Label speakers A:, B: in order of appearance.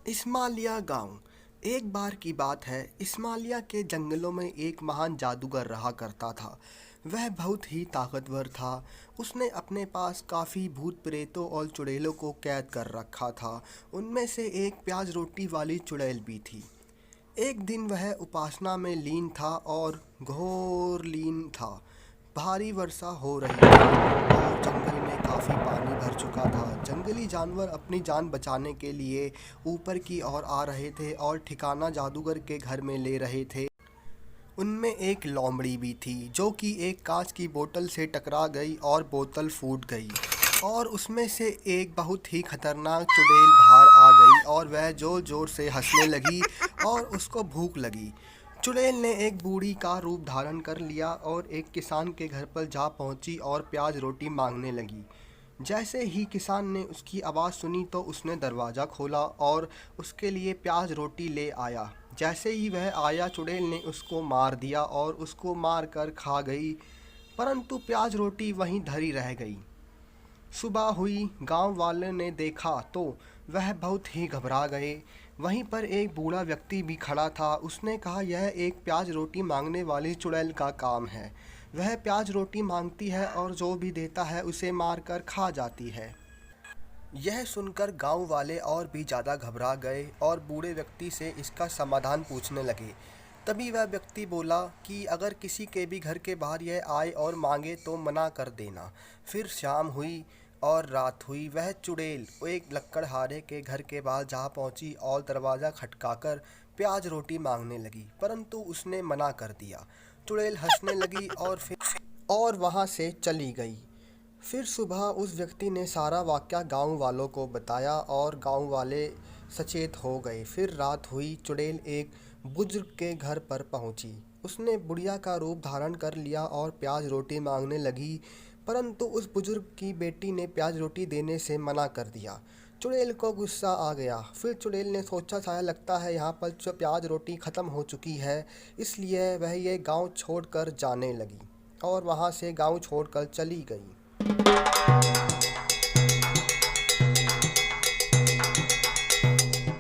A: इस्मालिया गांव। एक बार की बात है, इस्मालिया के जंगलों में एक महान जादूगर रहा करता था। वह बहुत ही ताकतवर था। उसने अपने पास काफ़ी भूत प्रेतों और चुड़ैलों को कैद कर रखा था। उनमें से एक प्याज रोटी वाली चुड़ैल भी थी। एक दिन वह उपासना में लीन था और घोर लीन था। भारी वर्षा हो रही थी और जंगल में काफ़ी पानी भर चुका था। जंगली जानवर अपनी जान बचाने के लिए ऊपर की ओर आ रहे थे और ठिकाना जादूगर के घर में ले रहे थे। उनमें एक लोमड़ी भी थी जो कि एक कांच की बोतल से टकरा गई और बोतल फूट गई और उसमें से एक बहुत ही खतरनाक चुड़ैल बाहर आ गई और वह जोर जोर से हंसने लगी और उसको भूख लगी। चुड़ैल ने एक बूढ़ी का रूप धारण कर लिया और एक किसान के घर पर जा पहुंची और प्याज रोटी मांगने लगी। जैसे ही किसान ने उसकी आवाज़ सुनी तो उसने दरवाज़ा खोला और उसके लिए प्याज रोटी ले आया। जैसे ही वह आया, चुड़ैल ने उसको मार दिया और उसको मार कर खा गई, परंतु प्याज रोटी वहीं धरी रह गई। सुबह हुई, गांव वाले ने देखा तो वह बहुत ही घबरा गए। वहीं पर एक बूढ़ा व्यक्ति भी खड़ा था। उसने कहा, यह एक प्याज रोटी मांगने वाली चुड़ैल का काम है। वह प्याज रोटी मांगती है और जो भी देता है उसे मार कर खा जाती है। यह सुनकर गांव वाले और भी ज़्यादा घबरा गए और बूढ़े व्यक्ति से इसका समाधान पूछने लगे। तभी वह व्यक्ति बोला कि अगर किसी के भी घर के बाहर यह आए और मांगे तो मना कर देना। फिर शाम हुई और रात हुई। वह चुड़ैल एक लकड़हारे के घर के बाहर जा पहुंची और दरवाज़ा खटकाकर प्याज रोटी मांगने लगी, परंतु उसने मना कर दिया। चुड़ैल हंसने लगी और वहाँ से चली गई। फिर सुबह उस व्यक्ति ने सारा वाक़या गांव वालों को बताया और गांव वाले सचेत हो गए। फिर रात हुई, चुड़ैल एक बुजुर्ग के घर पर पहुंची। उसने बुढ़िया का रूप धारण कर लिया और प्याज रोटी मांगने लगी, परंतु उस बुजुर्ग की बेटी ने प्याज रोटी देने से मना कर दिया। चुड़ैल को गुस्सा आ गया। फिर चुड़ैल ने सोचा, शायद लगता है यहाँ पर जो प्याज रोटी ख़त्म हो चुकी है, इसलिए वह ये गांव छोड़कर जाने लगी और वहाँ से गांव छोड़कर चली गई।